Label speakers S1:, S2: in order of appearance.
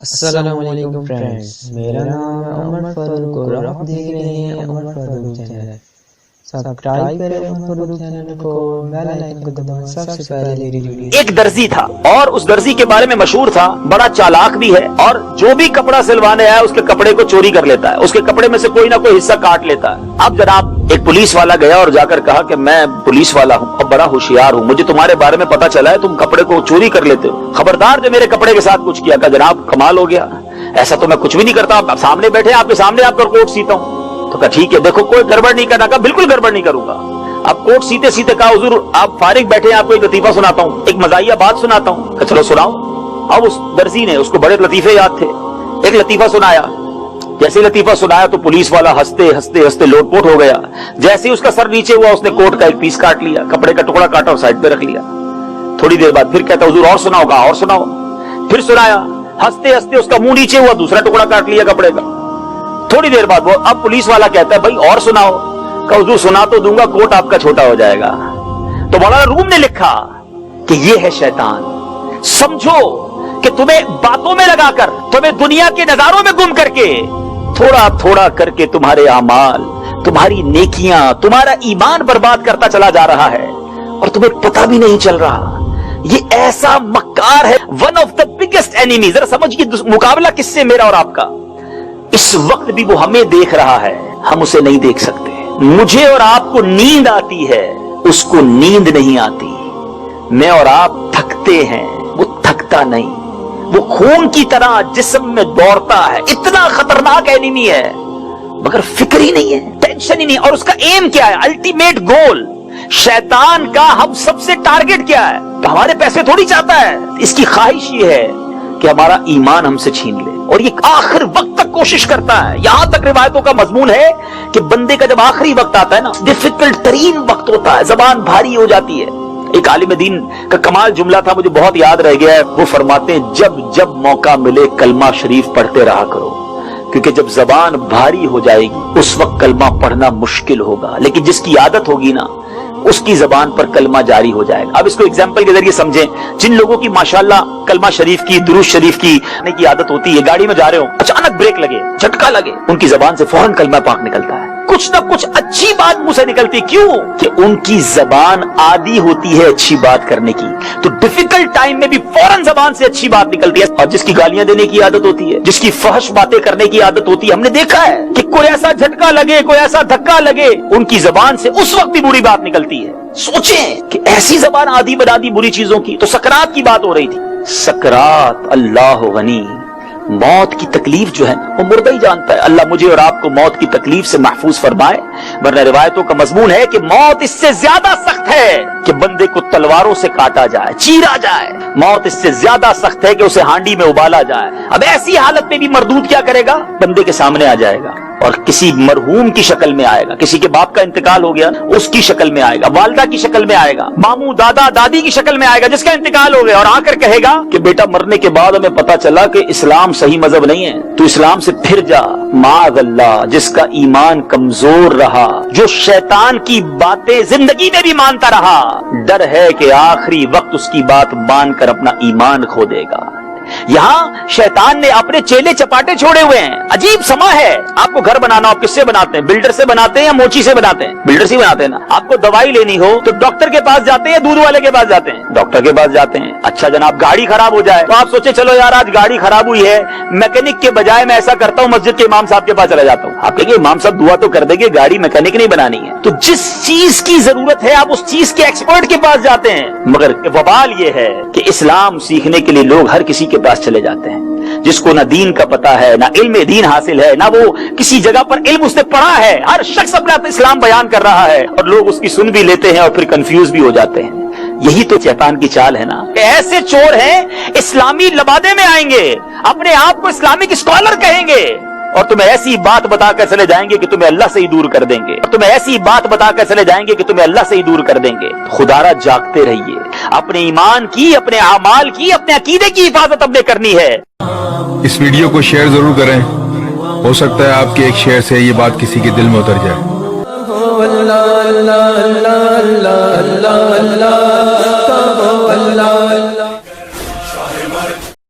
S1: السلام علیکم فرینڈز، میرا نام ہے عمر فاروق اور آپ دیکھ رہے ہیں عمر فاروق چینل۔ سبسکرائب کریں عمر فاروق چینل کو، بیل آئکن کو دبائیں سب سے پہلے میری ویڈیو۔
S2: ایک درزی تھا اور اس درزی کے بارے میں مشہور تھا، بڑا چالاک بھی ہے اور جو بھی کپڑا سلوانے آیا اس کے کپڑے کو چوری کر لیتا ہے، اس کے کپڑے میں سے کوئی نہ کوئی حصہ کاٹ لیتا ہے۔ اب جناب ایک پولیس والا گیا اور جا کر کہا کہ میں پولیس والا ہوں اور بڑا ہوشیار ہوں، مجھے تمہارے بارے میں پتا چلا ہے تم کپڑے کو چوری کر لیتے ہو، خبردار جو میرے کپڑے کے ساتھ کچھ کیا۔ کہا جناب کمال ہو گیا، ایسا تو میں کچھ بھی نہیں کرتا، آپ سامنے بیٹھے آپ کے سامنے آپ کا کوٹ سیتا ہوں۔ تو کہا ٹھیک ہے، دیکھو کوئی گڑبڑ نہیں کرنا، کہا بالکل گڑبڑ نہیں کروں گا۔ اب کوٹ سیتے سیتے کہا حضور آپ فارغ بیٹھے ہیں، آپ کو ایک لطیفہ سناتا ہوں، ایک مزاحیہ بات سناتا ہوں۔ کہ چلو سناؤ۔ اب اس درزی نے، اس کو بڑے لطیفے یاد تھے، ایک لطیفہ سنایا۔ جیسے لطیفہ سنایا تو پولیس والا ہنستے ہنستے ہنستے لوٹ پوٹ ہو گیا۔ جیسے ہی اس کا سر نیچے ہوا اس نے کوٹ کا ایک پیس کاٹ لیا، کپڑے کا ٹکڑا کاٹا اور سائڈ پہ رکھ لیا۔ تھوڑی دیر بعد پھر کہتا حضور اور سناؤ، کہا اور سناؤ۔ پھر سنایا، ہنستے ہنستے اس کا منہ نیچے ہوا، دوسرا ٹکڑا کاٹ لیا کپڑے کا۔ تھوڑی دیر بعد وہ اب پولیس والا کہتا ہے بھائی اور سناؤ۔ کہ حضور سنا تو دوں گا، کوٹ آپ کا چھوٹا ہو جائے گا۔ تو مولانا روم نے لکھا کہ یہ ہے شیطان، سمجھو کہ تمہیں باتوں میں لگا کر، تمہیں دنیا کے نظاروں میں گم کر کے، تھوڑا تھوڑا کر کے تمہارے اعمال، تمہاری نیکیاں، تمہارا ایمان برباد کرتا چلا جا رہا ہے اور تمہیں پتہ بھی نہیں چل رہا۔ یہ ایسا مکار ہے، one of the biggest enemy. ذرا سمجھیے مقابلہ کس سے، میرا اور آپ کا۔ اس وقت بھی وہ ہمیں دیکھ رہا ہے، ہم اسے نہیں دیکھ سکتے۔ مجھے اور آپ کو نیند آتی ہے، اس کو نیند نہیں آتی۔ میں اور آپ تھکتے ہیں، وہ تھکتا نہیں۔ وہ خون کی طرح جسم میں دوڑتا ہے، اتنا خطرناک اینیمی ہے، مگر فکر ہی نہیں ہے، ٹینشن ہی نہیں۔ اور اس کا ایم کیا ہے، الٹیمیٹ گول؟ شیطان کا ہم سب سے ٹارگٹ کیا ہے؟ ہمارے پیسے تھوڑی چاہتا ہے، اس کی خواہش یہ ہے کہ ہمارا ایمان ہم سے چھین لے، اور یہ آخر وقت تک کوشش کرتا ہے۔ یہاں تک روایتوں کا مضمون ہے کہ بندے کا جب آخری وقت آتا ہے نا، ڈیفیکلٹ ترین وقت ہوتا ہے، زبان بھاری ہو جاتی ہے۔ ایک عالم دین کا کمال جملہ تھا، مجھے بہت یاد رہ گیا ہے۔ وہ فرماتے ہیں جب جب موقع ملے کلمہ شریف پڑھتے رہا کرو، کیونکہ جب زبان بھاری ہو جائے گی اس وقت کلمہ پڑھنا مشکل ہوگا، لیکن جس کی عادت ہوگی نا اس کی زبان پر کلمہ جاری ہو جائے گا۔ اب اس کو ایگزامپل کے ذریعے سمجھیں، جن لوگوں کی ماشاءاللہ کلمہ شریف کی، درود شریف کی عادت ہوتی ہے، گاڑی میں جا رہے ہو اچانک بریک لگے، جھٹکا لگے، ان کی زبان سے فوراً کلمہ پاک نکلتا ہے، کچھ نہ کچھ اچھی بات منہ سے نکلتی۔ کیوں؟ کہ ان کی زبان عادی ہوتی ہے اچھی بات کرنے کی، تو ڈیفیکلٹ ٹائم میں بھی فوراً زبان سے اچھی بات نکلتی ہے۔ اور جس کی گالیاں دینے کی عادت ہوتی ہے، جس کی فحش باتیں کرنے کی عادت ہوتی ہے، ہم نے دیکھا ہے کہ کوئی ایسا جھٹکا لگے، کوئی ایسا دھکا لگے، ان کی زبان سے اس وقت بھی بری بات نکلتی ہے۔ سوچیں کہ ایسی زبان عادی بنا دی بری چیزوں کی۔ تو سکرات کی بات ہو رہی تھی، سکرات اللہ غنی، موت کی تکلیف جو ہے وہ مردہ ہی جانتا ہے۔ اللہ مجھے اور آپ کو موت کی تکلیف سے محفوظ فرمائے، ورنہ روایتوں کا مضمون ہے کہ موت اس سے زیادہ سخت ہے کہ بندے کو تلواروں سے کاٹا جائے، چیرا جائے۔ موت اس سے زیادہ سخت ہے کہ اسے ہانڈی میں ابالا جائے۔ اب ایسی حالت میں بھی مردود کیا کرے گا؟ بندے کے سامنے آ جائے گا اور کسی مرحوم کی شکل میں آئے گا، کسی کے باپ کا انتقال ہو گیا اس کی شکل میں آئے گا، والدہ کی شکل میں آئے گا، ماموں دادا دادی کی شکل میں آئے گا جس کا انتقال ہو گیا، اور آ کر کہے گا کہ بیٹا مرنے کے بعد ہمیں پتا چلا کہ اسلام صحیح مذہب نہیں ہے، تو اسلام سے پھر جا۔ معاذ اللہ، جس کا ایمان کمزور رہا، جو شیطان کی باتیں زندگی میں بھی مانتا رہا، ڈر ہے کہ آخری وقت اس کی بات مان کر اپنا ایمان کھو دے گا۔ یہاں شیطان نے اپنے چیلے چپاٹے چھوڑے ہوئے ہیں۔ عجیب سما ہے، آپ کو گھر بنانا ہو کس سے بناتے ہیں؟ بلڈر سے بناتے ہیں یا موچی سے بناتے ہیں؟ بلڈر سے بناتے ہیں نا۔ آپ کو دوائی لینی ہو تو ڈاکٹر کے پاس جاتے ہیں، دودھ والے کے پاس جاتے ہیں؟ ڈاکٹر کے پاس جاتے ہیں۔ اچھا جناب گاڑی خراب ہو جائے تو آپ سوچے چلو یار آج گاڑی خراب ہوئی ہے، میکینک کے بجائے میں ایسا کرتا ہوں مسجد کے امام صاحب کے پاس چلا جاتا ہوں۔ آپ کہیں گے امام صاحب دعا تو کر دیں گے، گاڑی میکینک نہیں بنانی ہے۔ تو جس چیز کی ضرورت ہے آپ اس چیز کے ایکسپرٹ کے پاس جاتے ہیں، مگر وبال یہ ہے کہ اسلام سیکھنے کے لیے لوگ ہر کسی کے پاس چلے جاتے ہیں جس کو نہ دین کا پتہ ہے، نہ علم دین حاصل ہے، نہ وہ کسی جگہ پر علم اس نے پڑھا ہے۔ ہر شخص اپنا اسلام بیان کر رہا ہے اور لوگ اس کی سن بھی لیتے ہیں اور پھر کنفیوز بھی ہو جاتے ہیں۔ یہی تو شیطان کی چال ہے نا۔ ایسے چور ہیں اسلامی لبادے میں آئیں گے، اپنے آپ کو اسلامک اسکالر کہیں گے، اور تمہیں ایسی بات بتا کر چلے جائیں گے کہ تمہیں اللہ سے ہی دور کر دیں گے، تمہیں ایسی بات بتا کر چلے جائیں گے کہ تمہیں اللہ سے ہی دور کر دیں گے۔ خدارا جاگتے رہیے، اپنے ایمان کی، اپنے اعمال کی، اپنے عقیدے کی حفاظت اپنے کرنی ہے۔
S3: اس ویڈیو کو شیئر ضرور کریں، ہو سکتا ہے آپ کے ایک شیئر سے یہ بات کسی کے دل میں اتر جائے۔